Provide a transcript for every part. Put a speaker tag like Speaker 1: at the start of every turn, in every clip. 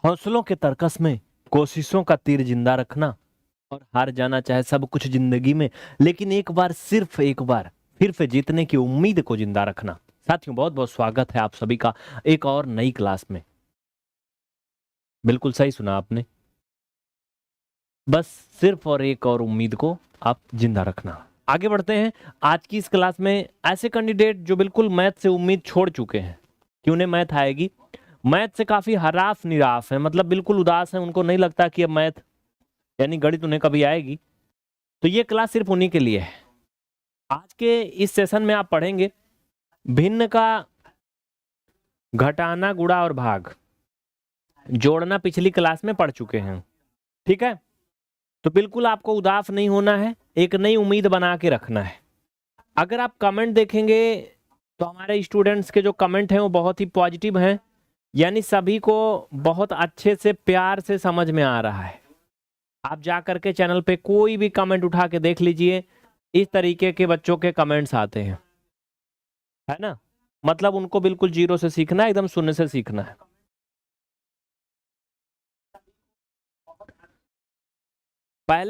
Speaker 1: हौसलों के तरकस में कोशिशों का तीर जिंदा रखना, और हार जाना चाहे सब कुछ जिंदगी में, लेकिन एक बार, सिर्फ एक बार फिर से जीतने की उम्मीद को जिंदा रखना। साथियों, बहुत बहुत स्वागत है आप सभी का एक और नई क्लास में। बिल्कुल सही सुना आपने, बस सिर्फ और एक और उम्मीद को आप जिंदा रखना। आगे बढ़ते हैं। आज की इस क्लास में ऐसे कैंडिडेट जो बिल्कुल मैथ से उम्मीद छोड़ चुके हैं कि उन्हें मैथ आएगी, मैथ से काफी हराफ निराफ है, मतलब बिल्कुल उदास है, उनको नहीं लगता कि अब मैथ यानी गणित उन्हें कभी आएगी, तो ये क्लास सिर्फ उन्हीं के लिए है। आज के इस सेशन में आप पढ़ेंगे भिन्न का घटाना, गुणा और भाग। जोड़ना पिछली क्लास में पढ़ चुके हैं, ठीक है? तो बिल्कुल आपको उदास नहीं होना है, एक नई उम्मीद बना के रखना है। अगर आप कमेंट देखेंगे तो हमारे स्टूडेंट्स के जो कमेंट हैं वो बहुत ही पॉजिटिव हैं, यानी सभी को बहुत अच्छे से प्यार से समझ में आ रहा है। आप जा करके चैनल पे कोई भी कमेंट उठा के देख लीजिए, इस तरीके के बच्चों के कमेंट्स आते हैं, है ना? मतलब उनको बिल्कुल जीरो से सीखना है, एकदम शून्य से सीखना है।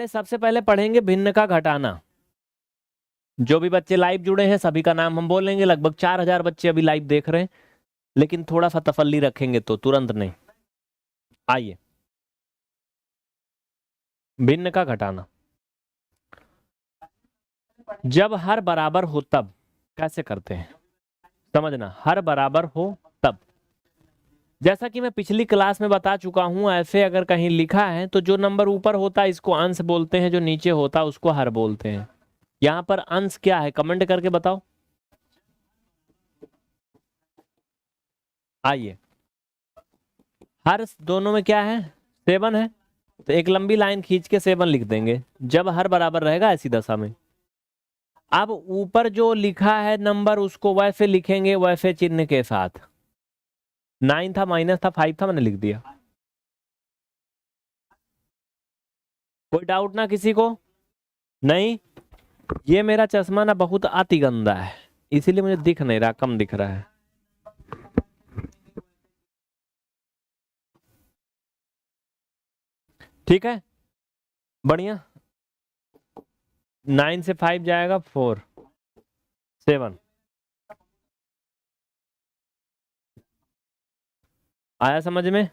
Speaker 1: सबसे पहले पढ़ेंगे भिन्न का घटाना। जो भी बच्चे लाइव जुड़े हैं सभी का नाम हम बोलेंगे। लगभग 4000 बच्चे अभी लाइव देख रहे हैं, लेकिन थोड़ा सा तसल्ली रखेंगे तो तुरंत नहीं। आइए, भिन्न का घटाना। जब हर बराबर हो तब कैसे करते हैं, समझना। हर बराबर हो तब, जैसा कि मैं पिछली क्लास में बता चुका हूं, ऐसे अगर कहीं लिखा है तो जो नंबर ऊपर होता है इसको अंश बोलते हैं, जो नीचे होता है उसको हर बोलते हैं। यहां पर अंश क्या है, कमेंट करके बताओ। आइए, हर दोनों में क्या है, 7 है, तो एक लंबी लाइन खींच के 7 लिख देंगे जब हर बराबर रहेगा ऐसी दशा में। अब ऊपर जो लिखा है नंबर उसको वैसे लिखेंगे, वैसे चिन्ह के साथ। 9 था, माइनस था, 5 था, मैंने लिख दिया। कोई डाउट ना किसी को? नहीं? ये मेरा चश्मा ना बहुत अति गंदा है, इसीलिए मुझे दिख नहीं रहा, कम दिख रहा है। ठीक है, बढ़िया। 9 से 5 जाएगा 4, 7। आया समझ में?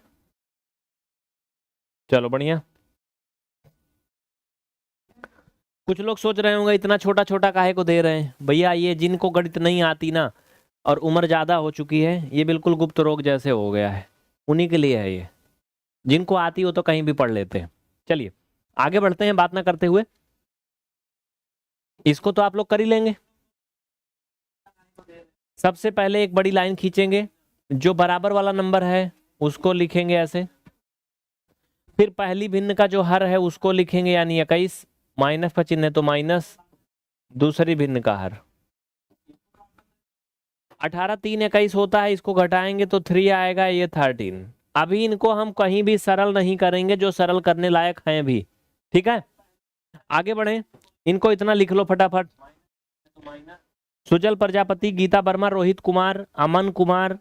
Speaker 1: चलो बढ़िया। कुछ लोग सोच रहे होंगे इतना छोटा छोटा काहे को दे रहे हैं भैया। ये जिनको गणित नहीं आती ना और उम्र ज्यादा हो चुकी है, ये बिल्कुल गुप्त रोग जैसे हो गया है, उन्हीं के लिए है ये। जिनको आती हो तो कहीं भी पढ़ लेते हैं। चलिए आगे बढ़ते हैं बात ना करते हुए। इसको तो आप लोग कर ही लेंगे। सबसे पहले एक बड़ी लाइन खींचेंगे, जो बराबर वाला नंबर है उसको लिखेंगे ऐसे। फिर पहली भिन्न का जो हर है उसको लिखेंगे, यानी 21, माइनस का चिन्ह है तो माइनस। दूसरी भिन्न का हर 18, 3 21 होता है, इसको घटाएंगे तो 3 आएगा, ये 13। अभी इनको हम कहीं भी सरल नहीं करेंगे, जो सरल करने लायक हैं भी, ठीक है? आगे बढ़े, इनको इतना लिख लो फटाफट। सुजल प्रजापति, गीता वर्मा, रोहित कुमार, अमन कुमार,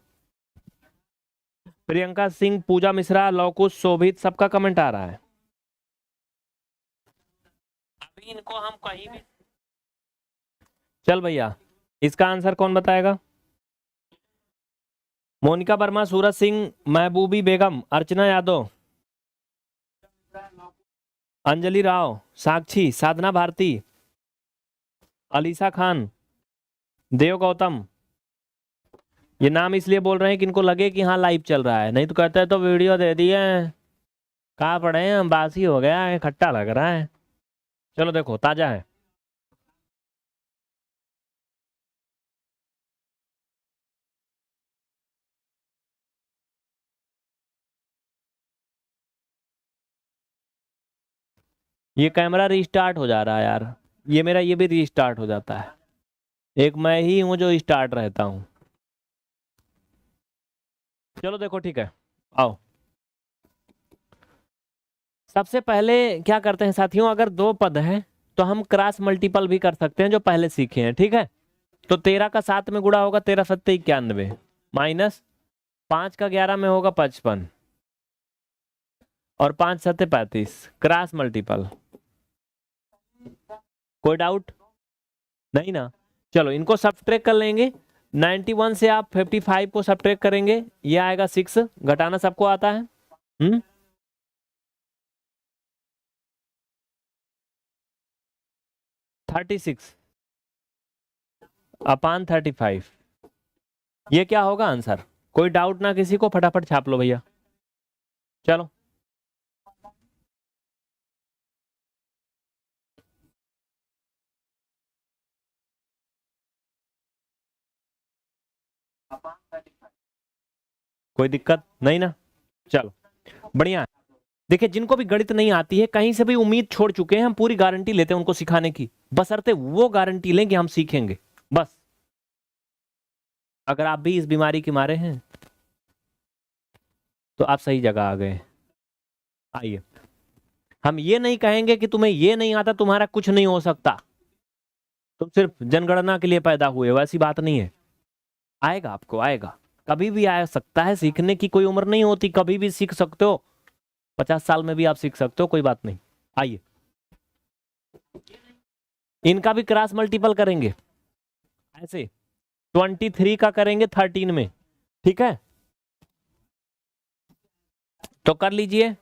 Speaker 1: प्रियंका सिंह, पूजा मिश्रा, लौकुश, शोभित, सबका कमेंट आ रहा है। अभी इनको हम कहीं भी, चल भैया इसका आंसर कौन बताएगा? मोनिका वर्मा, सूरज सिंह, महबूबी बेगम, अर्चना यादव, अंजलि राव, साक्षी, साधना भारती, अलीसा खान, देव गौतम। ये नाम इसलिए बोल रहे हैं कि इनको लगे कि हाँ लाइव चल रहा है, नहीं तो कहते हैं तो वीडियो दे दिए, कहाँ पढ़े हैं, बासी हो गया है, खट्टा लग रहा है। चलो देखो ताजा है। ये कैमरा रीस्टार्ट हो जा रहा है यार, ये मेरा ये भी रीस्टार्ट हो जाता है। एक मैं ही हूं जो स्टार्ट रहता हूं। चलो देखो ठीक है, आओ। सबसे पहले क्या करते हैं साथियों, अगर दो पद हैं तो हम क्रॉस मल्टीपल भी कर सकते हैं, जो पहले सीखे हैं, ठीक है? तो 13 का 7 में गुणा होगा 13 सत्ते 91, माइनस 5 का 11 में होगा 55, और 5 7 35 क्रॉस मल्टीपल। कोई डाउट नहीं ना? चलो इनको सब्ट्रैक्ट कर लेंगे। 91 से आप 55 को सब्ट्रैक्ट करेंगे, ये आएगा 6। घटाना सबको आता है? 36 अपान 35, ये क्या होगा आंसर? कोई डाउट ना किसी को, फटाफट छाप लो भैया। चलो कोई दिक्कत नहीं ना? चलो बढ़िया है। देखिए जिनको भी गणित नहीं आती है, कहीं से भी उम्मीद छोड़ चुके हैं, हम पूरी गारंटी लेते हैं उनको सिखाने की, बशर्ते वो गारंटी लें कि हम सीखेंगे। बस अगर आप भी इस बीमारी के मारे हैं तो आप सही जगह आ गए। आइए, हम ये नहीं कहेंगे कि तुम्हें ये नहीं आता, तुम्हारा कुछ नहीं हो सकता, तुम सिर्फ जनगणना के लिए पैदा हुए हो, ऐसी बात नहीं है। आएगा, आपको आएगा, कभी भी आ सकता है। सीखने की कोई उम्र नहीं होती, कभी भी सीख सकते हो। 50 साल में भी आप सीख सकते हो, कोई बात नहीं। आइए इनका भी क्रॉस मल्टीपल करेंगे ऐसे। 23 का करेंगे 13 में, ठीक है? तो कर लीजिए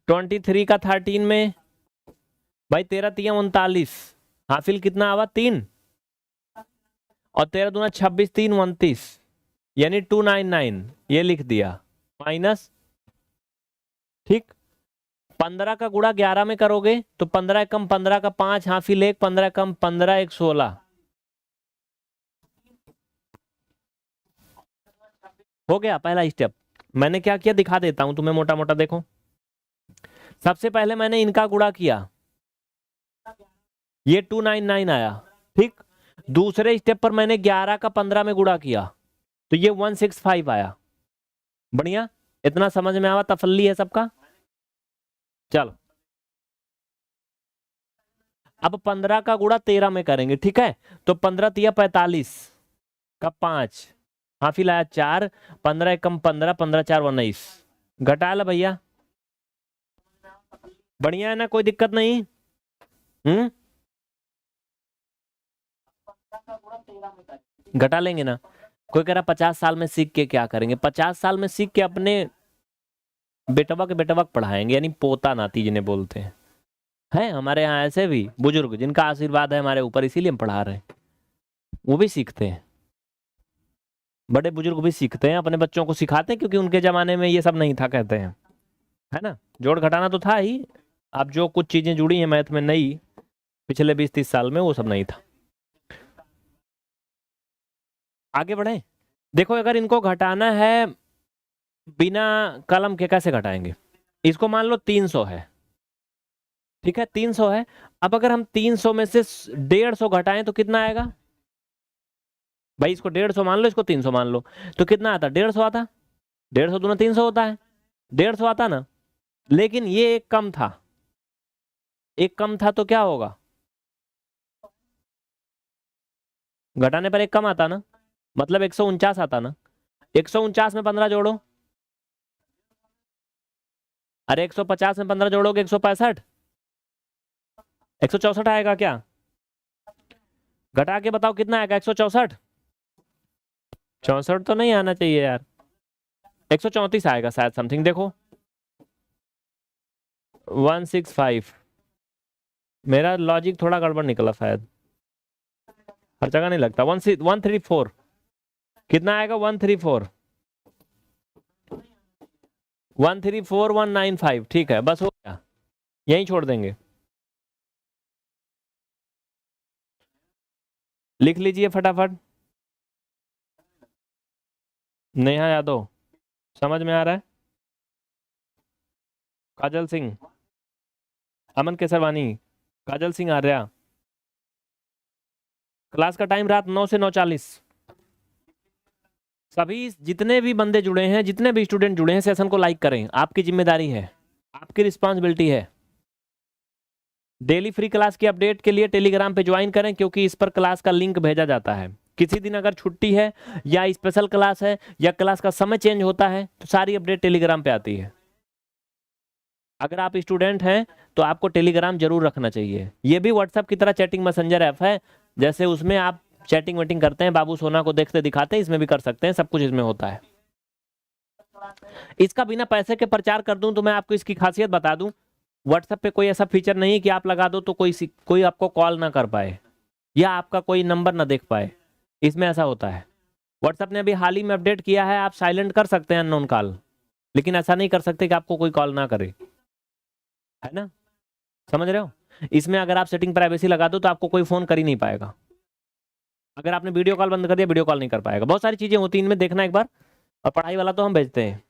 Speaker 1: 23 का 13 में, भाई 13 तिया 39, हासिल कितना आवा 3, और 13 दूना 26, 3 29, यानी 299, ये लिख दिया माइनस, ठीक। 15 का गुणा 11 में करोगे तो 15 एकम 15 का 5, हासिल 1, 15 एकम 15, 1 16, हो गया पहला स्टेप। मैंने क्या किया दिखा देता हूं तुम्हें मोटा मोटा, देखो। सबसे पहले मैंने इनका गुणा किया, ये 299 आया, ठीक। दूसरे स्टेप पर मैंने 11 का 15 में गुणा किया तो ये 165 आया। बढ़िया, इतना समझ में आवा? तसल्ली है सबका? चलो अब 15 का गुणा 13 में करेंगे, ठीक है? तो 15 तिया 45 का 5, हाफिल आया 4, 15 एकम 15, 15 4 19, घटा ला भैया। बढ़िया है ना, कोई दिक्कत नहीं? घटा लेंगे ना। कोई कह रहा 50 साल में सीख के क्या करेंगे? 50 साल में सीख के अपने बेटवा के बेटवा पढ़ाएंगे, यानी पोता नाती जिन्हें बोलते हैं हमारे यहाँ ऐसे भी बुजुर्ग जिनका आशीर्वाद है हमारे ऊपर, इसीलिए हम पढ़ा रहे हैं, वो भी सीखते हैं। बड़े बुजुर्ग भी सीखते हैं, अपने बच्चों को सिखाते हैं, क्योंकि उनके जमाने में ये सब नहीं था, कहते हैं, है ना? जोड़ घटाना तो था ही, अब जो कुछ चीजें जुड़ी हैं मैथ में नई पिछले 20-30 साल में, वो सब नहीं था। आगे बढ़े। देखो अगर इनको घटाना है बिना कलम के, कैसे घटाएंगे? इसको मान लो 300 है, ठीक है? 300 है। अब अगर हम 300 में से 150 घटाएं तो कितना आएगा? भाई इसको 150 मान लो, इसको 300 मान लो, तो कितना आता? 150 आता। 150 दूना 300 होता है, 150 आता ना। लेकिन ये एक कम था, एक कम था तो क्या होगा? घटाने पर एक कम आता ना, मतलब 149 आता ना। 149 में 15 जोड़ो, अरे 150 में 15 जोड़ोगे 165, 164 आएगा क्या? घटा के बताओ कितना आएगा? 164, 64 तो नहीं आना चाहिए यार, 134 आएगा शायद, समथिंग। देखो 165, मेरा लॉजिक थोड़ा गड़बड़ निकला शायद, हर जगह नहीं लगता। 134 कितना आएगा? 134, 134,195, ठीक है, बस हो गया, यहीं छोड़ देंगे। लिख लीजिए फटाफट। नेहा यादव, समझ में आ रहा है? काजल सिंह, अमन केसरवानी, काजल सिंह आर्या। क्लास का टाइम रात 9 से 9:40। सभी जितने भी बंदे जुड़े हैं, जितने भी स्टूडेंट जुड़े हैं, सेशन को लाइक करें, आपकी जिम्मेदारी है, आपकी रिस्पॉन्सिबिलिटी है। डेली फ्री क्लास की अपडेट के लिए टेलीग्राम पे ज्वाइन करें, क्योंकि इस पर क्लास का लिंक भेजा जाता है। किसी दिन अगर छुट्टी है या स्पेशल क्लास है या क्लास का समय चेंज होता है तो सारी अपडेट टेलीग्राम पे आती है। अगर आप स्टूडेंट हैं तो आपको टेलीग्राम जरूर रखना चाहिए। ये भी व्हाट्सएप की तरह चैटिंग मैसेंजर ऐप है, जैसे उसमें आप चैटिंग वेटिंग करते हैं, बाबू सोना को देखते दिखाते हैं, इसमें भी कर सकते हैं, सब कुछ इसमें होता है। इसका बिना पैसे के प्रचार कर दूं तो मैं आपको इसकी खासियत बता दूं, व्हाट्सएप पे कोई ऐसा फीचर नहीं कि आप लगा दो तो कोई आपको कॉल ना कर पाए या आपका कोई नंबर ना देख पाए। इसमें ऐसा होता है। व्हाट्सएप ने अभी हाल ही में अपडेट किया है, आप साइलेंट कर सकते हैं अननोन कॉल, लेकिन ऐसा नहीं कर सकते कि आपको कोई कॉल ना करे, है ना, समझ रहे हो। इसमें अगर आप सेटिंग प्राइवेसी लगा दो तो आपको कोई फोन कर ही नहीं पाएगा। अगर आपने वीडियो कॉल बंद कर दिया, वीडियो कॉल नहीं कर पाएगा। बहुत सारी चीजें होती हैं इनमें, देखना एक बार। और पढ़ाई वाला तो हम भेजते हैं।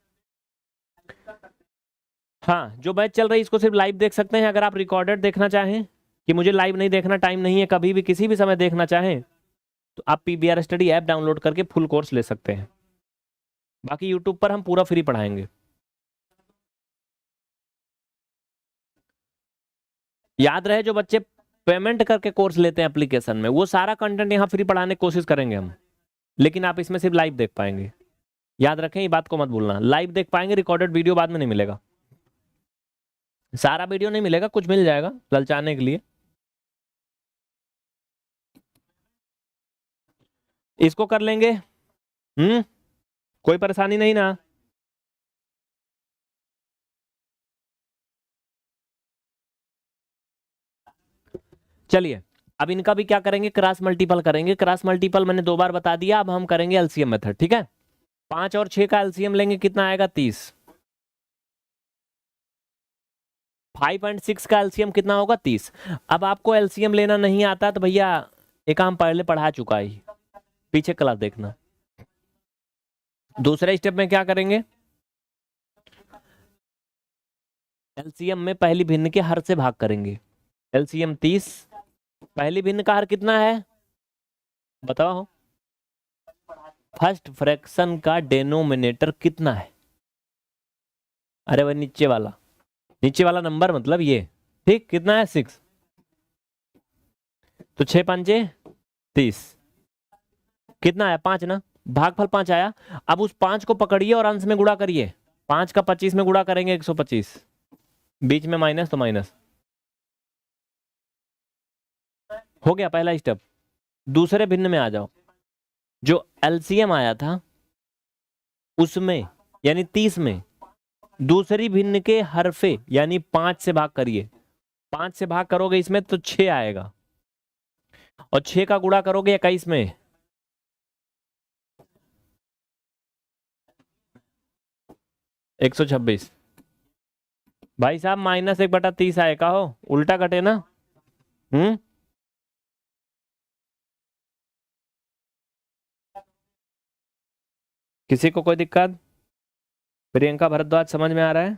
Speaker 1: हाँ, जो बैच चल रही है इसको सिर्फ लाइव देख सकते हैं। अगर आप रिकॉर्डेड देखना चाहें कि मुझे लाइव नहीं देखना, टाइम नहीं है, कभी भी किसी भी समय देखना चाहें, तो आप पीबीआर स्टडी ऐप डाउनलोड करके फुल कोर्स ले सकते हैं। बाकी यूट्यूब पर हम पूरा फ्री पढ़ाएंगे। याद रहे, जो बच्चे पेमेंट करके कोर्स लेते हैं एप्लीकेशन में, वो सारा कंटेंट यहाँ फ्री पढ़ाने की कोशिश करेंगे हम, लेकिन आप इसमें सिर्फ लाइव देख पाएंगे। याद रखें, ये बात को मत भूलना, लाइव देख पाएंगे, रिकॉर्डेड वीडियो बाद में नहीं मिलेगा। सारा वीडियो नहीं मिलेगा, कुछ मिल जाएगा ललचाने के लिए। इसको कर लेंगे। कोई परेशानी नहीं ना। चलिए, अब इनका भी क्या करेंगे, क्रॉस मल्टीपल करेंगे। क्रॉस मल्टीपल मैंने 2 बार बता दिया, अब हम करेंगे एलसीएम मेथड। ठीक है, 5 और 6 का एलसीएम लेंगे, कितना आएगा, 30। 5 एंड 6 का एलसीएम कितना होगा, 30। अब आपको एलसीएम लेना नहीं आता तो भैया एक काम पहले पढ़ा चुका ही, पीछे क्लास देखना। दूसरे स्टेप में क्या करेंगे, एलसीएम में पहली भिन्न के हर से भाग करेंगे। एलसीएम 30, पहली भिन्न का हर कितना है बताओ। फर्स्ट फ्रैक्शन का डेनोमिनेटर कितना है, अरे वह नीचे वाला नंबर, मतलब ये, ठीक, कितना है, 6। तो 6 पंजे 30, कितना आया, 5 ना, भागफल 5 आया। अब उस 5 को पकड़िए और अंश में गुणा करिए। 5 का 25 में गुणा करेंगे 125, बीच में माइनस तो माइनस। हो गया पहला स्टेप। दूसरे भिन्न में आ जाओ। जो एलसीएम आया था उसमें, यानी 30 में, दूसरी भिन्न के हरफे यानी 5 से भाग करिए। 5 से भाग करोगे इसमें तो 6 आएगा, और 6 का गुणा करोगे 21 में, 126। भाई साहब -1/30 आएगा हो, उल्टा कटे ना। किसी को कोई दिक्कत? प्रियंका भारद्वाज समझ में आ रहा है?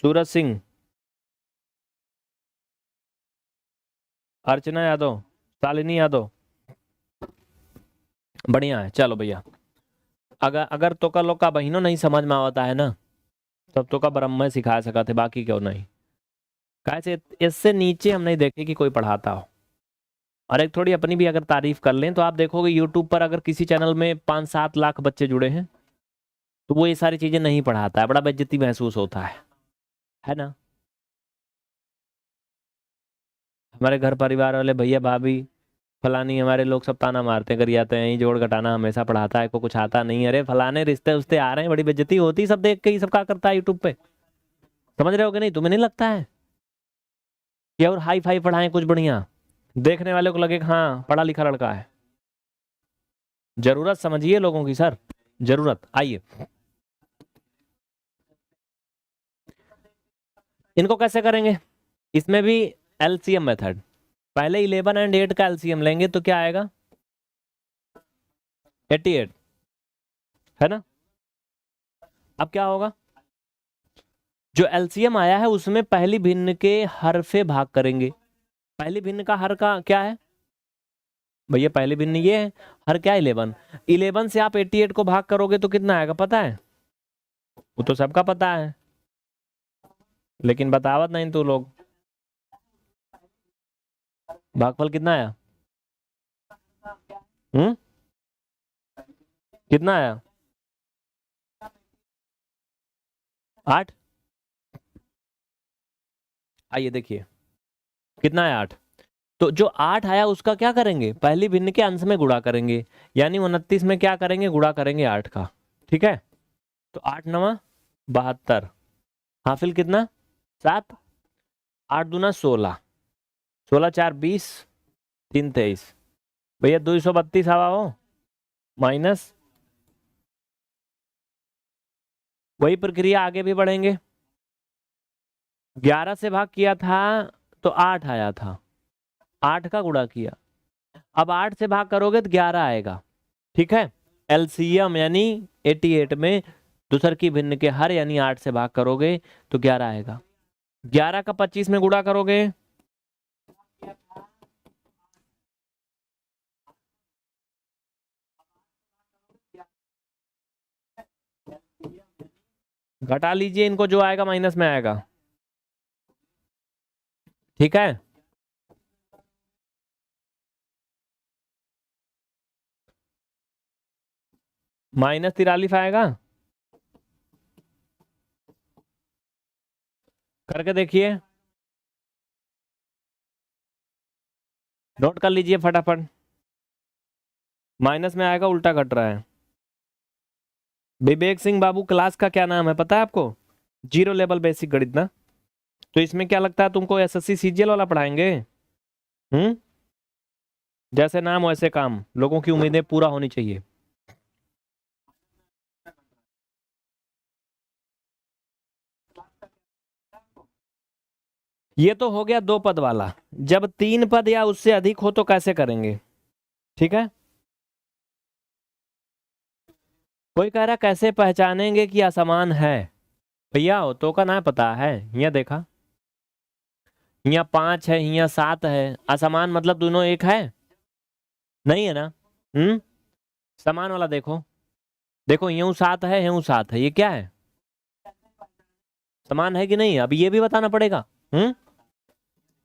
Speaker 1: सूरज सिंह, अर्चना यादव, शालिनी यादव, बढ़िया है। चलो भैया, अगर तो का लोग का बहनों नहीं समझ में आता है ना, तब तो का ब्रह्म सिखा सका थे, बाकी क्यों नहीं। कैसे इससे नीचे हम नहीं देखे कि कोई पढ़ाता हो। और एक थोड़ी अपनी भी अगर तारीफ कर लें तो आप देखोगे यूट्यूब पर अगर किसी चैनल में 5-7 लाख बच्चे जुड़े हैं तो वो ये सारी चीजें नहीं पढ़ाता है, बड़ा बेइज्जती महसूस होता है ना। हमारे घर परिवार वाले भैया भाभी फलानी हमारे लोग सब ताना मारते हैं, कर आते हैं, जोड़ घटाना हमेशा पढ़ाता है, को कुछ आता नहीं। अरे फलाने रिश्ते उस्ते आ रहे हैं, बड़ी बेइज्जती होती, सब देख के ही सब क्या करता है यूट्यूब पे। समझ रहे हो कि नहीं, तुम्हें नहीं लगता है कि और हाई फाई पढ़ाएं कुछ बढ़िया, देखने वाले को लगे कि हाँ पढ़ा लिखा लड़का है। जरूरत समझिए लोगों की सर, जरूरत। आइए, इनको कैसे करेंगे, इसमें भी एलसीएम मेथड। पहले 11 एंड 8 का एलसीएम लेंगे तो क्या आएगा, 88, है ना। अब क्या होगा, जो एलसीएम आया है उसमें पहली भिन्न के हर से भाग करेंगे। पहली भिन्न का हर का क्या है भैया, पहली भिन्न ये है, हर क्या, 11। 11 से आप 88 को भाग करोगे तो कितना आएगा पता है, वो तो सबका पता है, लेकिन बतावत नहीं तो लोग। भागफल कितना आया, कितना आया, 8। आइए देखिए कितना है 8। तो जो 8 आया उसका क्या करेंगे, पहली भिन्न के अंश में गुणा करेंगे, यानी 29 में क्या करेंगे, गुणा करेंगे 8 का। ठीक है, तो 8 9 72, हासिल कितना 7, 8 दूना 16, 16 4 20, 3 23, भैया 232 आवा हो माइनस। वही प्रक्रिया आगे भी बढ़ेंगे। 11 से भाग किया था तो 8 आया था, 8 का गुणा किया, अब 8 से भाग करोगे तो 11 आएगा। ठीक है, एलसीएम यानी 88 में दूसर की भिन्न के हर यानी 8 से भाग करोगे तो 11 आएगा। 11 का 25 में गुणा करोगे, घटा लीजिए इनको, जो आएगा माइनस में आएगा। ठीक है, -43 आएगा, करके देखिए, नोट कर लीजिए फटाफट। माइनस में आएगा, उल्टा कट रहा है। विवेक सिंह बाबू क्लास का क्या नाम है पता है आपको, जीरो लेवल बेसिक गणित ना। तो इसमें क्या लगता है तुमको एसएससी सीजीएल वाला पढ़ाएंगे? जैसे नाम वैसे काम, लोगों की उम्मीदें पूरा होनी चाहिए। ये तो हो गया 2 पद वाला, जब 3 पद या उससे अधिक हो तो कैसे करेंगे? ठीक है, कोई कह रहा कैसे पहचानेंगे कि असमान है? भैया हो तो का ना पता है, यहाँ देखा, यहाँ 5 है, यहाँ 7 है, असमान मतलब दोनों एक है, नहीं है ना? समान वाला देखो, देखो यूं 7 है, यूं 7 है, ये क्या है, समान है कि नहीं? अभी ये भी बताना पड़ेगा।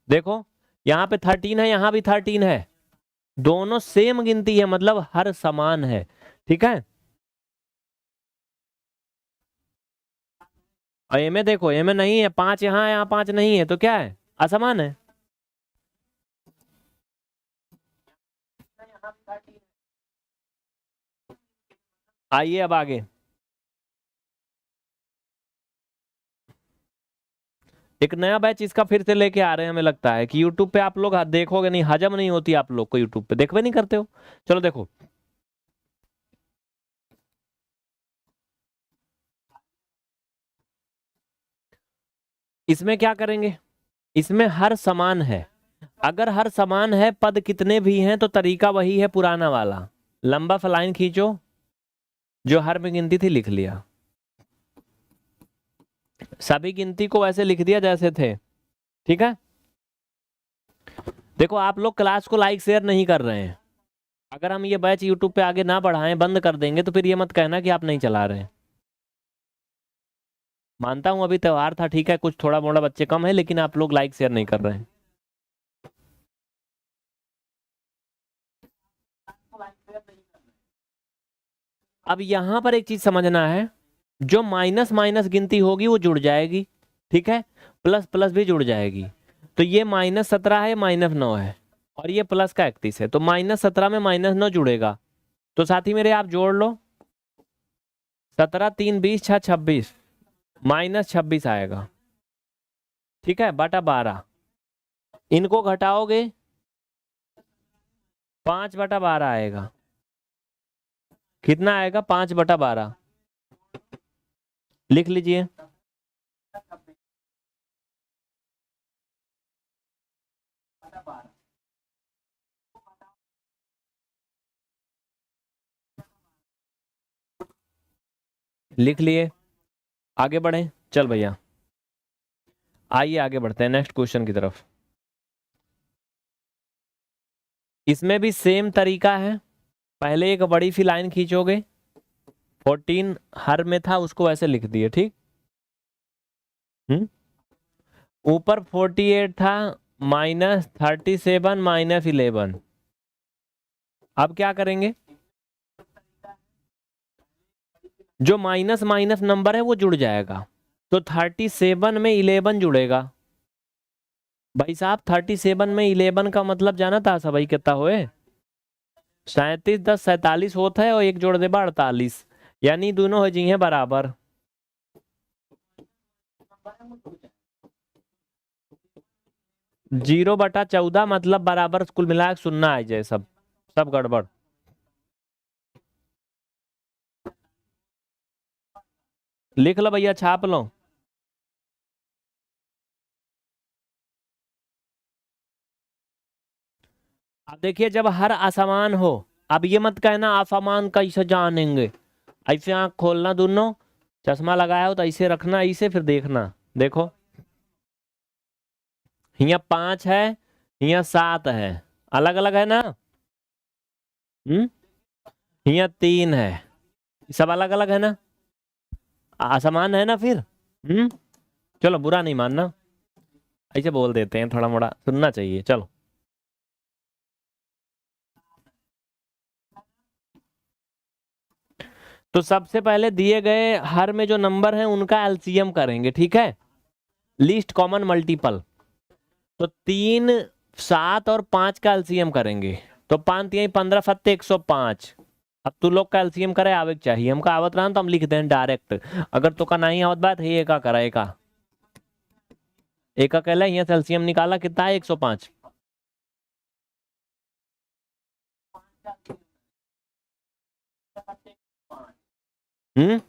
Speaker 1: देखो यहाँ पे 13 है, यहाँ भी 13 है, दोनों सेम गिनती है, मतलब हर समान है। ठीक है, और ये में देखो, ये में नहीं है, 5 यहाँ है, यहाँ 5 नहीं है, तो क्या है, असमान है। आइए अब आगे, एक नया बैच इसका फिर से लेके आ रहे हैं, हमें लगता है कि यूट्यूब पे आप लोग देखोगे नहीं, हजम नहीं होती आप लोग को, यूट्यूब पे देखवे नहीं करते हो। चलो देखो, इसमें क्या करेंगे, इसमें हर समान है, अगर हर समान है, पद कितने भी हैं, तो तरीका वही है पुराना वाला, लंबा सा लाइन खींचो, जो हर में गिनती थी लिख लिया, सभी गिनती को वैसे लिख दिया जैसे थे। ठीक है, देखो आप लोग क्लास को लाइक शेयर नहीं कर रहे हैं, अगर हम ये बैच यूट्यूब पे आगे ना बढ़ाएं, बंद कर देंगे, तो फिर ये मत कहना कि आप नहीं चला रहे हैं। मानता हूं अभी त्योहार था, ठीक है, कुछ थोड़ा मोड़ा बच्चे कम है, लेकिन आप लोग लाइक शेयर नहीं कर रहे हैं। अब यहां पर एक चीज समझना है, जो माइनस माइनस गिनती होगी वो जुड़ जाएगी, ठीक है, प्लस प्लस भी जुड़ जाएगी। तो ये -17 है, -9 है, और ये प्लस का 31 है, तो -17 में -9 जुड़ेगा, तो साथी मेरे आप जोड़ लो, 17 3 20 6 26, -26 आएगा। ठीक है, बटा 12, इनको घटाओगे 5/12 आएगा, कितना आएगा, 5/12, लिख लीजिए। लिख लिए, आगे बढ़े, चल भैया आइए आगे बढ़ते हैं नेक्स्ट क्वेश्चन की तरफ। इसमें भी सेम तरीका है, पहले एक बड़ी सी लाइन खींचोगे, 14 हर में था उसको ऐसे लिख दिए, ठीक, ऊपर 48 था, -37 -11, अब क्या करेंगे, जो माइनस माइनस नंबर है वो जुड़ जाएगा, तो 37 में 11 जुड़ेगा, भाई साहब 37 में 11 का मतलब जाना था सब भाई कितना होए? 37 10 47 होता है और एक जोड़ दे 48, यानी दोनों हो जी हैं बराबर। जीरो बटा 14 मतलब बराबर कुल मिला के सुनना आ जाए, सब सब गड़बड़। लिख लो भैया, छाप लो। अब देखिए जब हर असमान हो, अब ये मत कहना असमान कैसे जानेंगे, ऐसे आंख खोलना दोनों, चश्मा लगाया हो तो ऐसे रखना, ऐसे फिर देखना। देखो यहाँ 5 है, यहाँ 7 है, अलग अलग है ना। हम्म, यहाँ 3 है, सब अलग अलग है ना, असमान है ना फिर। हम्म, चलो बुरा नहीं मानना, ऐसे बोल देते हैं, थोड़ा मोड़ा सुनना चाहिए। चलो तो सबसे पहले दिए गए हर में जो नंबर है उनका एलसीएम करेंगे, ठीक है, लीस्ट कॉमन मल्टीपल। तो 3 7 और 5 का एलसीएम करेंगे, तो 5 3 15 फत्ते 105। अब तू लोग का एलसीएम करे आवे के चाहिए, हमका आवत रहा तो हम लिख दें डायरेक्ट, अगर तो का नहीं आवत बात है एका करा, एका कहला यहाँ से एलसीएम निकाला कितना है 105। हम्म,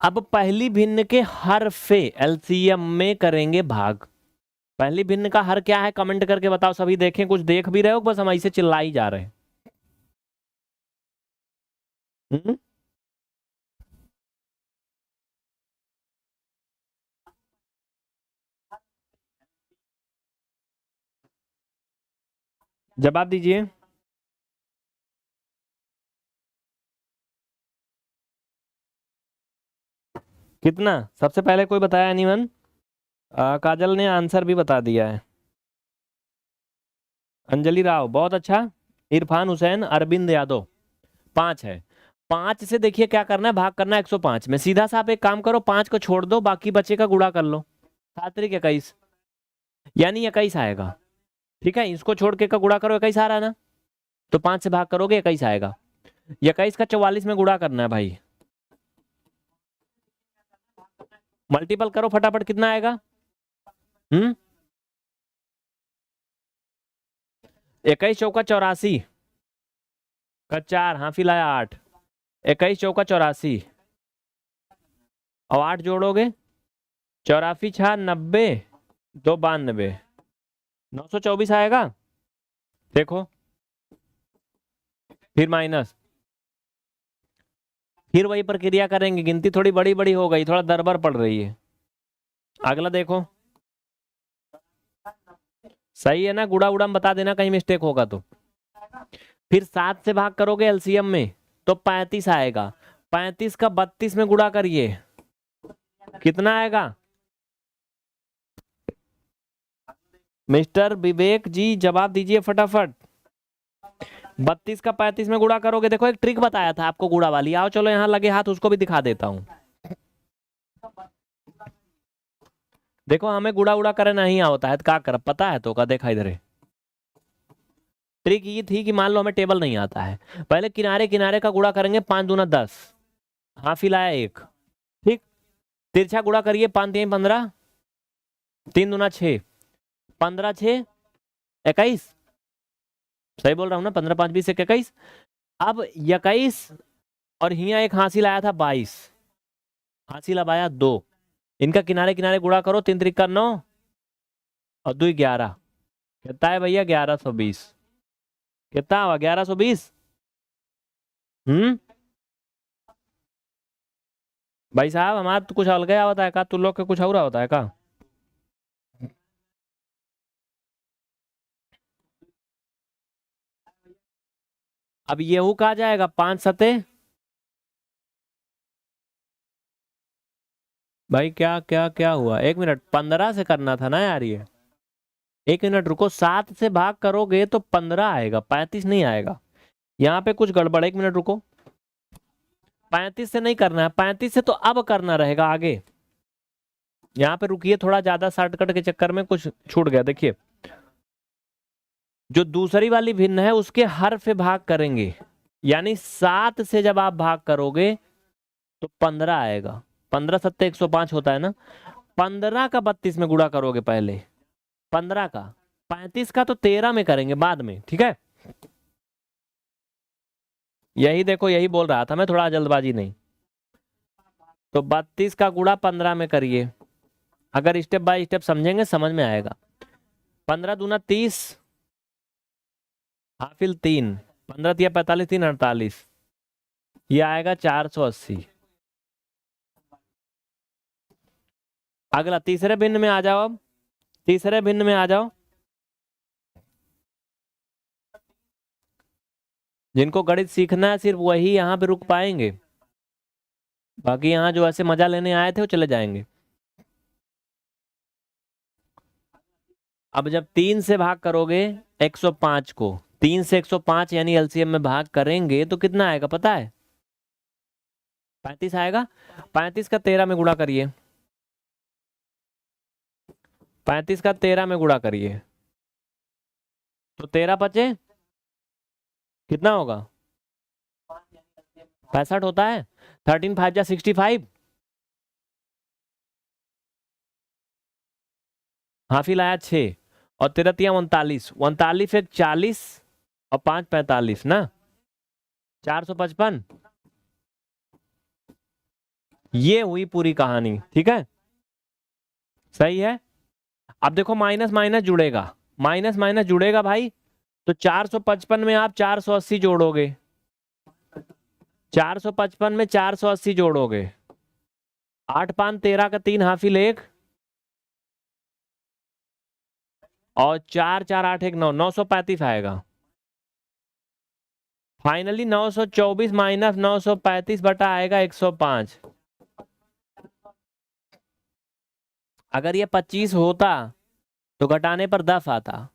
Speaker 1: अब पहली भिन्न के हर से एलसीएम में करेंगे भाग। पहली भिन्न का हर क्या है कमेंट करके बताओ, सभी देखें, कुछ देख भी रहे हो बस हम ऐसे चिल्ला ही जा रहे हैं। हम्म? जवाब दीजिए। कितना? सबसे पहले कोई बताया एनीवन? काजल ने आंसर भी बता दिया है। अंजलि राव बहुत अच्छा, इरफान हुसैन, अरविंद यादव। 5 है। 5 से देखिए क्या करना है, भाग करना है 105 में। सीधा सा आप एक काम करो, 5 को छोड़ दो, बाकी बचे का गुणा कर लो। 7 त्रिक 21, यानी 21 आएगा। ठीक है, इसको छोड़ के का गुणा करो, 21 आ रहा है ना, तो 5 से भाग करोगे 21 आएगा। 21 का 44 में गुणा करना है भाई, मल्टीपल करो फटाफट, कितना आएगा? 21 चौका 84 का 4, हाँ फिर 8, 21 चौका 84 और 8 जोड़ोगे, 84 छा 90, 2 92, 924 आएगा। देखो फिर माइनस, फिर वही प्रक्रिया करेंगे, गिनती थोड़ी बड़ी बड़ी हो गई, थोड़ा दरबर पड़ रही है। अगला देखो, सही है ना, गुड़ा उड़ा में बता देना कहीं मिस्टेक होगा तो। फिर 7 से भाग करोगे एलसीएम में तो 35 आएगा, 35 का 32 में गुणा करिए, कितना आएगा? मिस्टर विवेक जी जवाब दीजिए फटाफट। 32 का 35 में गुणा करोगे, देखो एक ट्रिक बताया था आपको गुणा वाली, आओ चलो यहाँ लगे हाथ, उसको भी दिखा देता हूँ। देखो हमें गुड़ा उड़ा करे नहीं आता है तो क्या कर, पता है तो का, देखा इधर। ट्रिक ये थी कि मान लो हमें टेबल नहीं आता है, पहले किनारे किनारे का गुणा करेंगे, 5 दूना 10, हाफ ही लाया 1, ठीक, तिरछा गुणा करिए, 5 3 15, 3 दूना 6, 15 6 21, सही बोल रहा हूँ ना, 15 5 20 21। अब 21 और हिया एक हासिल आया था 22, हासिल अब आया 2, इनका किनारे किनारे गुणा करो, 3 3 9 और 2 11, कितना है भैया? 1120। कितना हुआ? 1120। भाई साहब हमारा तो कुछ अलग ही होता है का, तू लोग के कुछ और होता है का? अब येहू कहा जाएगा 5 सते, भाई क्या क्या क्या हुआ, 1 मिनट, 15 से करना था ना यार ये, 1 मिनट रुको, 7 से भाग करोगे तो 15 आएगा, 35 नहीं आएगा, यहाँ पे कुछ गड़बड़, 1 मिनट रुको, 35 से नहीं करना है, 35 से तो अब करना रहेगा आगे, यहाँ पे रुकिए, थोड़ा ज्यादा शॉर्टकट के चक्कर में कुछ छूट गया। देखिए, जो दूसरी वाली भिन्न है उसके हर से भाग करेंगे, यानी 7 से जब आप भाग करोगे तो 15 आएगा। 15 सत्ते 105 होता है ना। 15 का 32 में गुणा करोगे पहले, 15 का। 35 का तो 13 में करेंगे बाद में, ठीक है। यही देखो, यही बोल रहा था मैं, थोड़ा जल्दबाजी नहीं। तो 32 का गुणा 15 में करिए, अगर स्टेप बाय स्टेप समझेंगे समझ में आएगा। 15 दूना 30, हाफिल 3, 15 तिया 45, 3 48, ये आएगा 480। अगला तीसरे भिन्न में आ जाओ, अब तीसरे भिन्न में आ जाओ। जिनको गणित सीखना है सिर्फ वही यहाँ पे रुक पाएंगे, बाकी यहाँ जो ऐसे मजा लेने आए थे वो चले जाएंगे। अब जब 3 से भाग करोगे 105 को, 3 से 105 यानी एलसीएम में भाग करेंगे तो कितना आएगा पता है? 35 आएगा। 35 का 13 में गुणा करिए, 35 का 13 में गुणा करिए तो 13 बचे, कितना होगा? 65 होता है। 13 5 जा 65, हाफिल आया 6, और 13 तिया 39, 39 एक 40 और 5 45 ना, 455। ये हुई पूरी कहानी, ठीक है, सही है। अब देखो माइनस माइनस जुड़ेगा, माइनस माइनस जुड़ेगा भाई, तो 455 में आप 480 जोड़ोगे, 455 में 480 जोड़ोगे, 8 5 13 का 3 हाफिल 1, और 4 4 8 1 9, 935 आएगा। फाइनली 924 माइनस 935 बटा आएगा 105। अगर ये 25 होता तो घटाने पर 10 आता,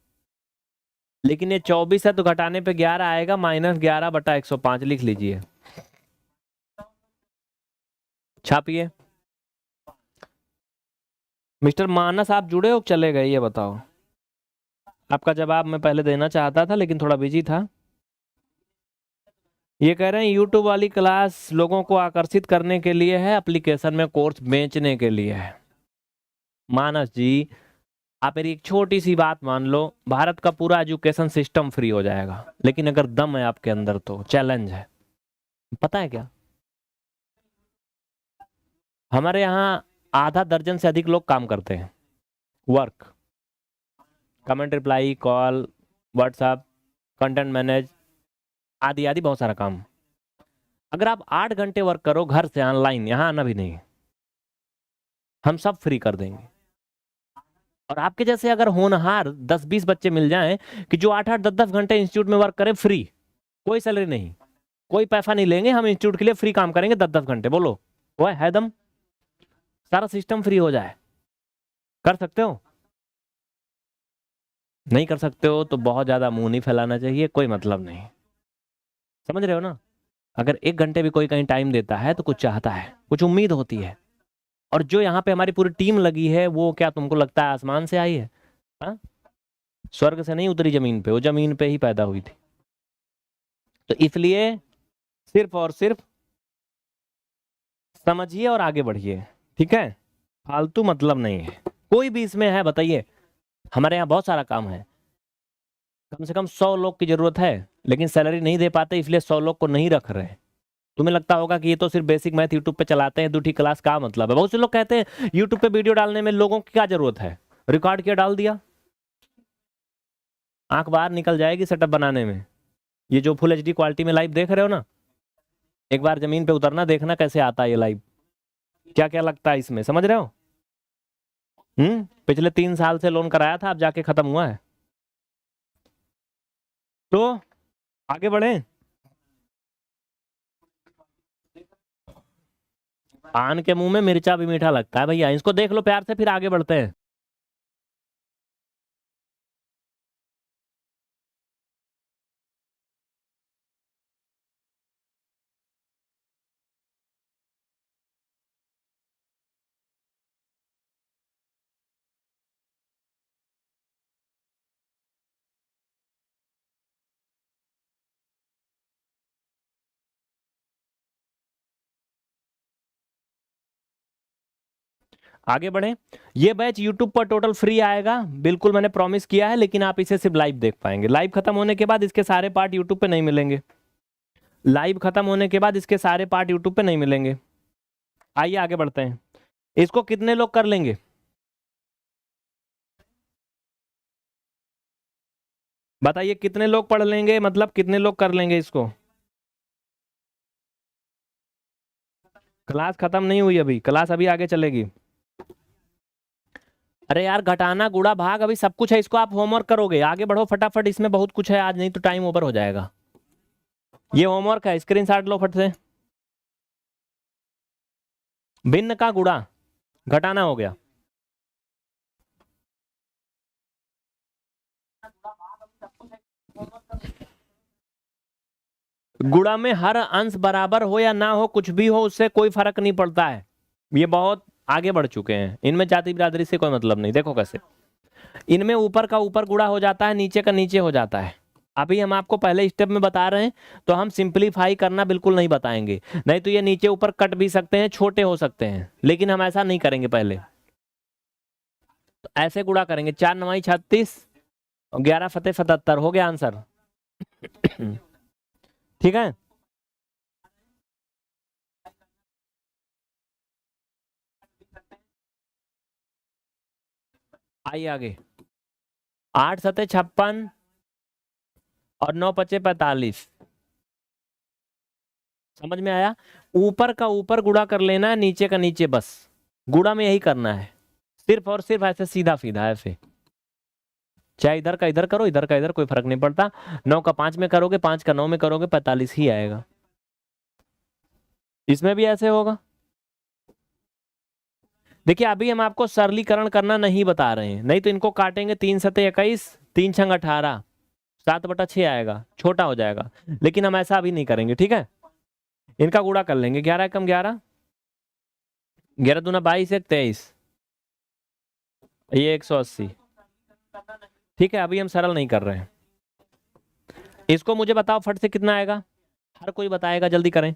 Speaker 1: लेकिन ये 24 है तो घटाने पे 11 आएगा, माइनस 11 बटा 105 लिख लीजिए, छापिए। मिस्टर मानस आप जुड़े हो चले गए, ये बताओ। आपका जवाब मैं पहले देना चाहता था लेकिन थोड़ा बिजी था। ये कह रहे हैं यूट्यूब वाली क्लास लोगों को आकर्षित करने के लिए है, एप्लीकेशन में कोर्स बेचने के लिए है। मानस जी, आप मेरी एक छोटी सी बात मान लो, भारत का पूरा एजुकेशन सिस्टम फ्री हो जाएगा, लेकिन अगर दम है आपके अंदर तो चैलेंज है। पता है क्या, हमारे यहाँ आधा दर्जन से अधिक लोग काम करते हैं, work, comment reply, call, WhatsApp, content manage, आदि आदि बहुत सारा काम। अगर आप 8 घंटे वर्क करो घर से ऑनलाइन, यहाँ आना भी नहीं, हम सब फ्री कर देंगे। और आपके जैसे अगर होनहार 10-20 बच्चे मिल जाएं कि जो 8-8 10-10 घंटे इंस्टीट्यूट में वर्क करें फ्री, कोई सैलरी नहीं, कोई पैसा नहीं लेंगे, हम इंस्टीट्यूट के लिए फ्री काम करेंगे 10-10 घंटे, बोलो वो है दम? सारा सिस्टम फ्री हो जाए, कर सकते हो? नहीं कर सकते हो तो बहुत ज्यादा मुंह नहीं फैलाना चाहिए, कोई मतलब नहीं, समझ रहे हो ना। अगर 1 घंटे भी कोई कहीं टाइम देता है तो कुछ चाहता है, कुछ उम्मीद होती है। और जो यहाँ पे हमारी पूरी टीम लगी है वो क्या तुमको लगता है आसमान से आई है? हाँ, स्वर्ग से नहीं उतरी जमीन पे, वो जमीन पे ही पैदा हुई थी। तो इसलिए सिर्फ और सिर्फ समझिए और आगे बढ़िए, ठीक है, फालतू मतलब नहीं है कोई भी इसमें है। बताइए, हमारे यहाँ बहुत सारा काम है, कम से कम 100 लोग की जरूरत है, लेकिन सैलरी नहीं दे पाते इसलिए 100 लोग को नहीं रख रहे। तुम्हें लगता होगा कि ये तो सिर्फ बेसिक मैथ यूट्यूब पे चलाते हैं, दूठी क्लास का मतलब है। बहुत से लोग कहते हैं यूट्यूब पे वीडियो डालने में लोगों की क्या जरूरत है, रिकॉर्ड किया डाल दिया, आंख बाहर निकल जाएगी सेटअप बनाने में। ये जो फुल एचडी क्वालिटी में लाइव देख रहे हो ना, एक बार जमीन पे उतरना, देखना कैसे आता है ये लाइव, क्या क्या लगता है इसमें, समझ रहे हो? पिछले 3 साल से लोन कराया था, अब जाके खत्म हुआ है। तो आगे बढ़े। पान के मुंह में मिर्चा भी मीठा लगता है भैया, इसको देख लो प्यार से, फिर आगे बढ़ते हैं। आगे बढ़े। ये बैच यूट्यूब पर टोटल फ्री आएगा, बिल्कुल मैंने प्रॉमिस किया है, लेकिन आप इसे सिर्फ लाइव देख पाएंगे। लाइव खत्म होने के बाद इसके सारे पार्ट यूट्यूब पे नहीं मिलेंगे। लाइव खत्म होने के बाद इसके सारे पार्ट यूट्यूब पे नहीं मिलेंगे। आइए आगे बढ़ते हैं। इसको कितने लोग कर लेंगे? बताइए कितने लोग पढ़ लेंगे, मतलब कितने लोग कर लेंगे इसको? क्लास खत्म नहीं हुई अभी, क्लास अभी आगे चलेगी। अरे यार घटाना गुणा भाग अभी सब कुछ है, इसको आप होमवर्क करोगे। आगे बढ़ो फटाफट, इसमें बहुत कुछ है आज, नहीं तो टाइम ओवर हो जाएगा। ये होमवर्क है, स्क्रीनशॉट लो फट से। भिन्न का गुणा घटाना हो गया। गुणा में हर अंश बराबर हो या ना हो, कुछ भी हो, उससे कोई फर्क नहीं पड़ता है। ये बहुत आगे बढ़ चुके हैं, इनमें जाति बिरादरी से कोई मतलब नहीं। देखो कैसे इनमें ऊपर का ऊपर गुणा हो जाता है, नीचे का नीचे हो जाता है। अभी हम आपको पहले स्टेप में बता रहे हैं, तो हम सिंपलीफाई करना बिल्कुल नहीं बताएंगे। नहीं तो ये नीचे ऊपर कट भी सकते हैं, छोटे हो सकते हैं, लेकिन हम ऐसा नहीं करेंगे। पहले तो ऐसे गुणा करेंगे, 4 9 36 और 11 फते 77 हो गया आंसर। ठीक है। आइए आगे। 8 सते 56 और 9 पचे 45। समझ में आया? ऊपर का ऊपर गुणा कर लेना है, नीचे का नीचे, बस गुणा में यही करना है, सिर्फ और सिर्फ ऐसे सीधा सीधा ऐसे। चाहे इधर का इधर करो, इधर का इधर, कोई फर्क नहीं पड़ता। 9 का 5 में करोगे, 5 का 9 में करोगे, 45 ही आएगा। इसमें भी ऐसे होगा। देखिए अभी हम आपको सरलीकरण करना नहीं बता रहे हैं, नहीं तो इनको काटेंगे, 3 सते 21, 3 छंग 18, 7/6 आएगा, छोटा हो जाएगा। लेकिन हम ऐसा अभी नहीं करेंगे, ठीक है। इनका गुणा कर लेंगे, 11 कम 11, 11 दूना 22, 1 23, ये 180। ठीक है, अभी हम सरल नहीं कर रहे हैं। इसको मुझे बताओ फट से कितना आएगा, हर कोई बताएगा, जल्दी करें।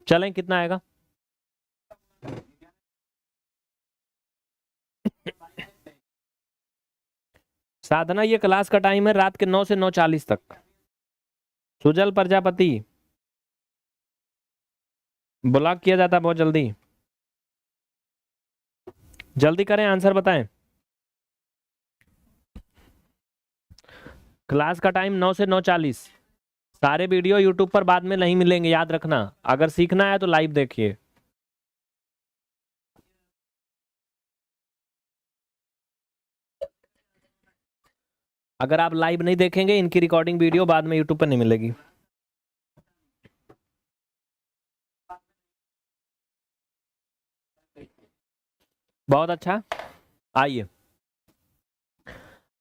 Speaker 1: चलें, कितना आएगा? साधना, ये क्लास का टाइम है रात के 9 से 9:40 तक। सुजल प्रजापति, ब्लॉक किया जाता है बहुत जल्दी। जल्दी करें, आंसर बताएं। क्लास का टाइम 9 से 9:40। सारे वीडियो यूट्यूब पर बाद में नहीं मिलेंगे, याद रखना। अगर सीखना है तो लाइव देखिए। अगर आप लाइव नहीं देखेंगे, इनकी रिकॉर्डिंग वीडियो बाद में यूट्यूब पर नहीं मिलेगी। बहुत अच्छा। आइए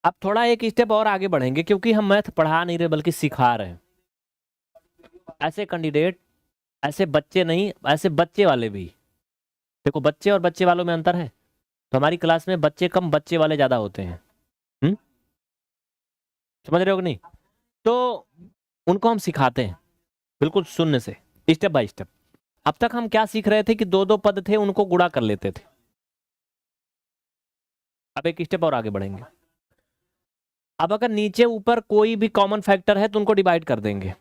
Speaker 1: अब थोड़ा एक स्टेप और आगे बढ़ेंगे, क्योंकि हम मैथ पढ़ा नहीं रहे बल्कि सिखा रहे हैं। ऐसे कैंडिडेट, ऐसे बच्चे नहीं, ऐसे बच्चे वाले भी। देखो बच्चे और बच्चे वालों में अंतर है। तो हमारी क्लास में बच्चे कम, बच्चे वाले ज्यादा होते हैं। समझ रहे हो कि नहीं? तो उनको हम सिखाते हैं बिल्कुल शून्य से, स्टेप बाय स्टेप। अब तक हम क्या सीख रहे थे कि दो दो पद थे, उनको गुणा कर लेते थे। अब एक स्टेप और आगे बढ़ेंगे। अब अगर नीचे ऊपर कोई भी कॉमन फैक्टर है तो उनको डिवाइड कर देंगे।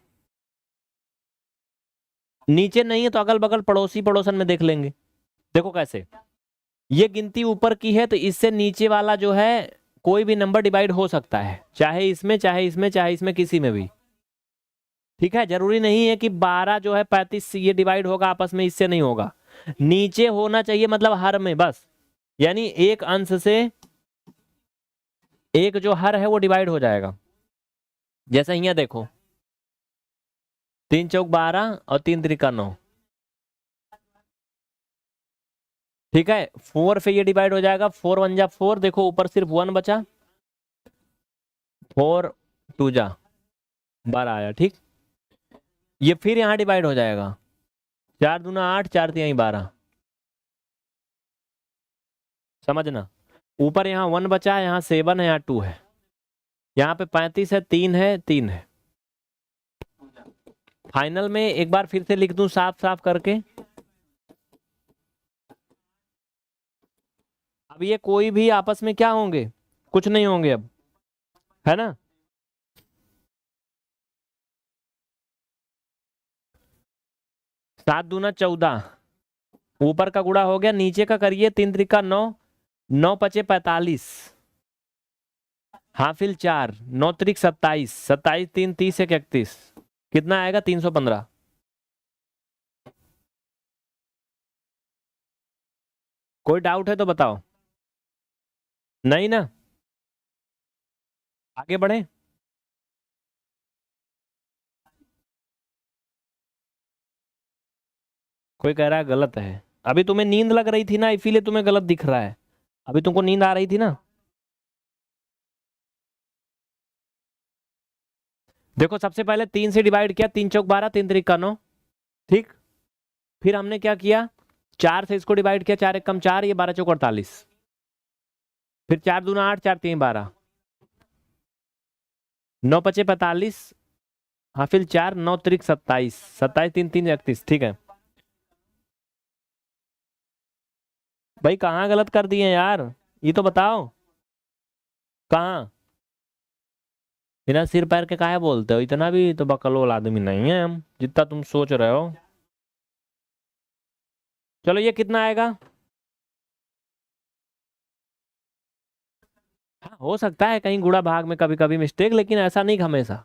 Speaker 1: नीचे नहीं है तो अगल बगल पड़ोसी पड़ोसन में देख लेंगे। देखो कैसे, ये गिनती ऊपर की है तो इससे नीचे वाला जो है कोई भी नंबर डिवाइड हो सकता है, चाहे इसमें चाहे इसमें चाहे इसमें, किसी में भी। ठीक है, जरूरी नहीं है कि 12 जो है 35 से ये डिवाइड होगा आपस में, इससे नहीं होगा। नीचे होना चाहिए, मतलब हर में बस, यानी एक अंश से एक जो हर है वो डिवाइड हो जाएगा। जैसे यहाँ देखो, 3 चौक 12 और 3 त्रिका 9। ठीक है, 4 से ये डिवाइड हो जाएगा, 4 1 जा 4, देखो ऊपर सिर्फ 1 बचा, 4 2 जा 12 आया। ठीक, ये फिर यहाँ डिवाइड हो जाएगा, 4 दूना 8, 4 तिहाई 12। समझना, ऊपर यहाँ 1 बचा है, यहाँ 7 है, यहाँ 2 है, यहाँ पे 35 है, 3 है, 3 है। फाइनल में एक बार फिर से लिख दूं साफ साफ करके, अब ये कोई भी आपस में क्या होंगे, कुछ नहीं होंगे अब, है ना। सात दूना 14, ऊपर का गुणा हो गया, नीचे का करिए, 3 त्रिका 9, 9 पचे 45, हाफिल 4, 9 त्रिक 27, 27 3 30 1 31, कितना आएगा 315। कोई डाउट है तो बताओ, नहीं ना, आगे बढ़े। कोई कह रहा है गलत है, अभी तुम्हें नींद लग रही थी ना, इसीलिए तुम्हें गलत दिख रहा है, अभी तुमको नींद आ रही थी ना। देखो सबसे पहले 3 से डिवाइड किया, 3 चौक 12, 3 त्रिक का 9, ठीक। फिर हमने क्या किया, 4 से इसको डिवाइड किया, 4 एक कम 4, ये 12 चौक 48, फिर 4 दूना 8, 4 3 12, 9 पचे 45, हाफिल 4, 9 त्रिक 27, 27 3 3 31, ठीक है। भाई कहाँ गलत कर दिए यार, ये तो बताओ कहाँ। बिना सिर पैर के काहे बोलते हो, इतना भी तो बकलोल आदमी नहीं है हम जितना तुम सोच रहे हो। चलो ये कितना आएगा, हाँ हो सकता है कहीं गुणा भाग में कभी कभी मिस्टेक, लेकिन ऐसा नहीं हमेशा।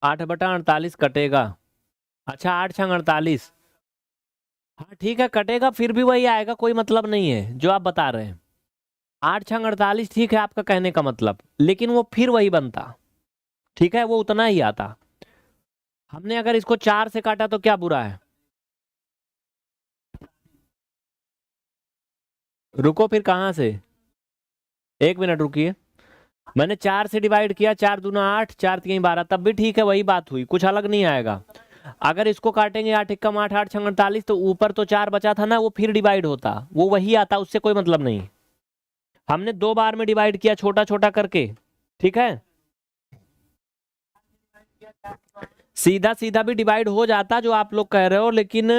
Speaker 1: आठ बटा 48 कटेगा, अच्छा 8 छंग 48, हाँ ठीक है कटेगा, फिर भी वही आएगा, कोई मतलब नहीं है जो आप बता रहे हैं। 8 छंग 48 ठीक है आपका कहने का मतलब, लेकिन वो फिर वही बनता, ठीक है वो उतना ही आता। हमने अगर इसको 4 से काटा तो क्या बुरा है। रुको फिर कहाँ से, 1 मिनट रुकिए, मैंने 4 से डिवाइड किया, 4 दूना 8, 4 तीन 12, तब भी ठीक है वही बात हुई, कुछ अलग नहीं आएगा। अगर इसको काटेंगे 8 एकम 8, 8 छंग 48, तो ऊपर तो 4 बचा था ना, वो फिर डिवाइड होता, वो वही आता, उससे कोई मतलब नहीं। हमने 2 बार में डिवाइड किया छोटा छोटा करके, ठीक है। सीधा सीधा भी डिवाइड हो जाता जो आप लोग कह रहे हो, लेकिन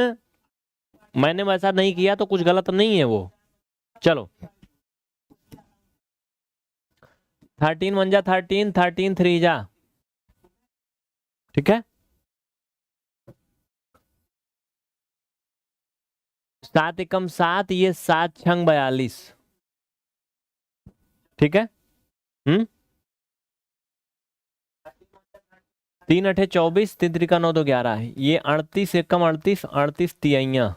Speaker 1: मैंने वैसा नहीं किया तो कुछ गलत नहीं है वो। चलो 13 1 जा 13, 13 3 जा, ठीक है। 7 एकम 7, ये 7 छंग 42, ठीक है। हम्म, 3 अठे 24, 3 त्रिका 9 तो 11 है, ये 38 एकम 38, 38 तिहाइयां।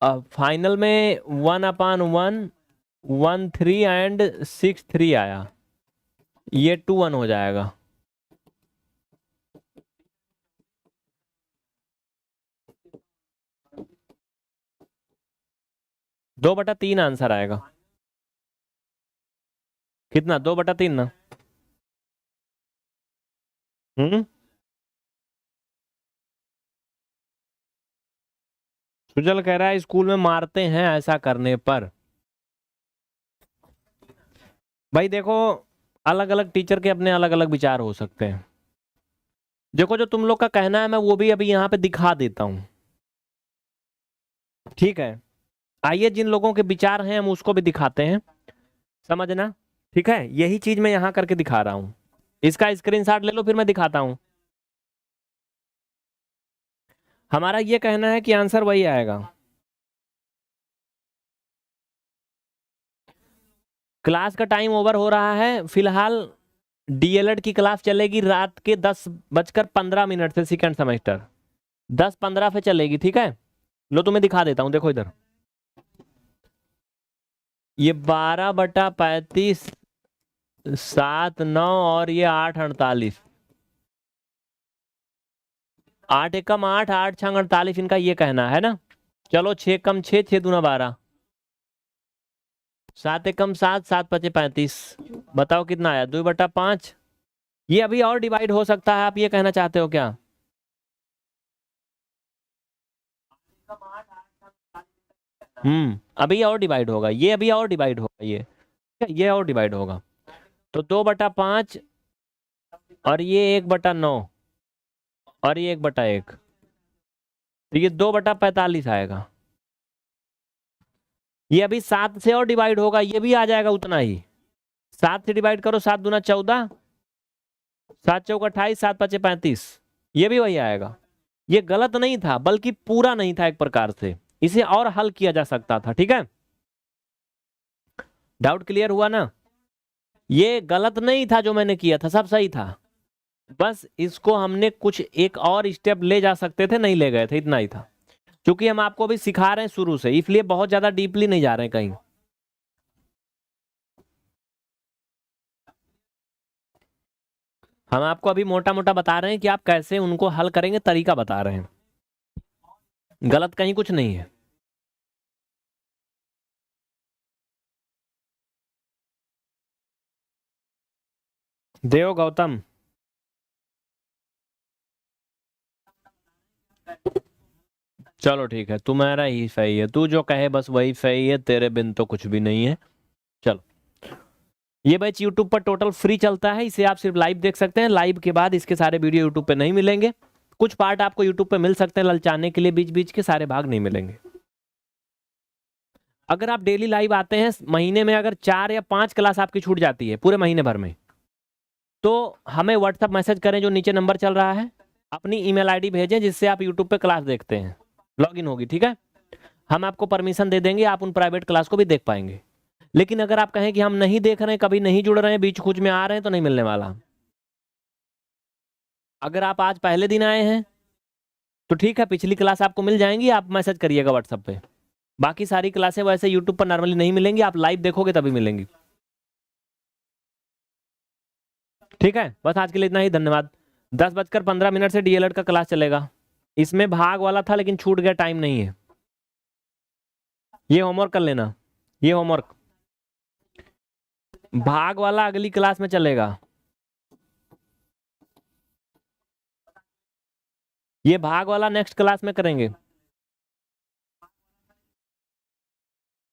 Speaker 1: अब फाइनल में 1/1, 1 3 एंड 6 3 आया, ये 2 1 हो जाएगा। दो बटा तीन आंसर आएगा, कितना 2/3 ना। हम्म, सुजल कह रहा है स्कूल में मारते हैं ऐसा करने पर। भाई देखो, अलग अलग टीचर के अपने अलग अलग विचार हो सकते हैं। देखो जो तुम लोग का कहना है मैं वो भी अभी यहाँ पे दिखा देता हूँ, ठीक है। आइए जिन लोगों के विचार हैं हम उसको भी दिखाते हैं, समझना, ठीक है। यही चीज मैं यहाँ करके दिखा रहा हूँ, इसका स्क्रीनशॉट ले लो फिर मैं दिखाता हूँ। हमारा ये कहना है कि आंसर वही आएगा। क्लास का टाइम ओवर हो रहा है फिलहाल, डीएलएड की क्लास चलेगी रात के 10:15 से, सेकेंड सेमेस्टर 10:15 पे चलेगी, ठीक है। लो तुम्हें दिखा देता हूँ, देखो इधर, ये 12/35, 7 9 और ये 8 48, 8 एकम 8, 8 छंग 48, इनका ये कहना है ना। चलो 6 कम 6, 6 दूना 12, 7 एकम 7, 7 पचे 35, बताओ कितना आया 2/5। ये अभी और डिवाइड हो सकता है, आप ये कहना चाहते हो क्या। अभी और डिवाइड होगा, ये अभी और डिवाइड होगा, ये और डिवाइड होगा। तो 2/5 और ये 1/9 और ये 1/1, तो ये 2/45 आएगा। ये अभी 7 से और डिवाइड होगा, ये भी आ जाएगा उतना ही। 7 से डिवाइड करो, 7 दूना 14, 7 चौक 28, 7 पचे 35, ये भी वही आएगा। ये गलत नहीं था, बल्कि पूरा नहीं था, एक प्रकार से इसे और हल किया जा सकता था। ठीक है, डाउट क्लियर हुआ ना? ये गलत नहीं था जो मैंने किया था, सब सही था, बस इसको हमने कुछ एक और स्टेप ले जा सकते थे, नहीं ले गए थे, इतना ही था। क्योंकि हम आपको भी सिखा रहे हैं शुरू से, इसलिए बहुत ज्यादा डीपली नहीं जा रहे हैं कहीं। हम आपको अभी मोटा मोटा बता रहे हैं कि आप कैसे उनको हल करेंगे, तरीका बता रहे हैं, गलत कहीं कुछ नहीं है। देव गौतम, चलो ठीक है, तुम्हारा ही सही है, तू जो कहे बस वही सही है, तेरे बिन तो कुछ भी नहीं है। चलो, ये बैच यूट्यूब पर टोटल फ्री चलता है, इसे आप सिर्फ लाइव देख सकते हैं। लाइव के बाद इसके सारे वीडियो यूट्यूब पे नहीं मिलेंगे, कुछ पार्ट आपको यूट्यूब पे मिल सकते हैं ललचाने के लिए, बीच बीच के सारे भाग नहीं मिलेंगे। अगर आप डेली लाइव आते हैं, महीने में अगर 4 या 5 क्लास आपकी छूट जाती है पूरे महीने भर में, तो हमें व्हाट्सएप मैसेज करें, जो नीचे नंबर चल रहा है, अपनी ईमेल आईडी भेजें जिससे आप यूट्यूब पे क्लास देखते हैं, लॉगिन होगी। ठीक है, हम आपको परमिशन दे देंगे, आप उन प्राइवेट क्लास को भी देख पाएंगे। लेकिन अगर आप कहें कि हम नहीं देख रहे हैं, कभी नहीं जुड़ रहे हैं, बीच कुछ में आ रहे हैं, तो नहीं मिलने वाला। अगर आप आज पहले दिन आए हैं तो ठीक है, पिछली क्लास आपको मिल जाएंगी, आप मैसेज करिएगा व्हाट्सएप पे। बाकी सारी क्लासें वैसे यूट्यूब पर नॉर्मली नहीं मिलेंगी, आप लाइव देखोगे तभी मिलेंगी। ठीक है, बस आज के लिए इतना ही, धन्यवाद। 10:15 से डीएलएड का क्लास चलेगा, इसमें भाग वाला था लेकिन छूट गया, टाइम नहीं है। ये होमवर्क कर लेना, ये होमवर्क भाग वाला अगली क्लास में चलेगा, ये भाग वाला नेक्स्ट क्लास में करेंगे।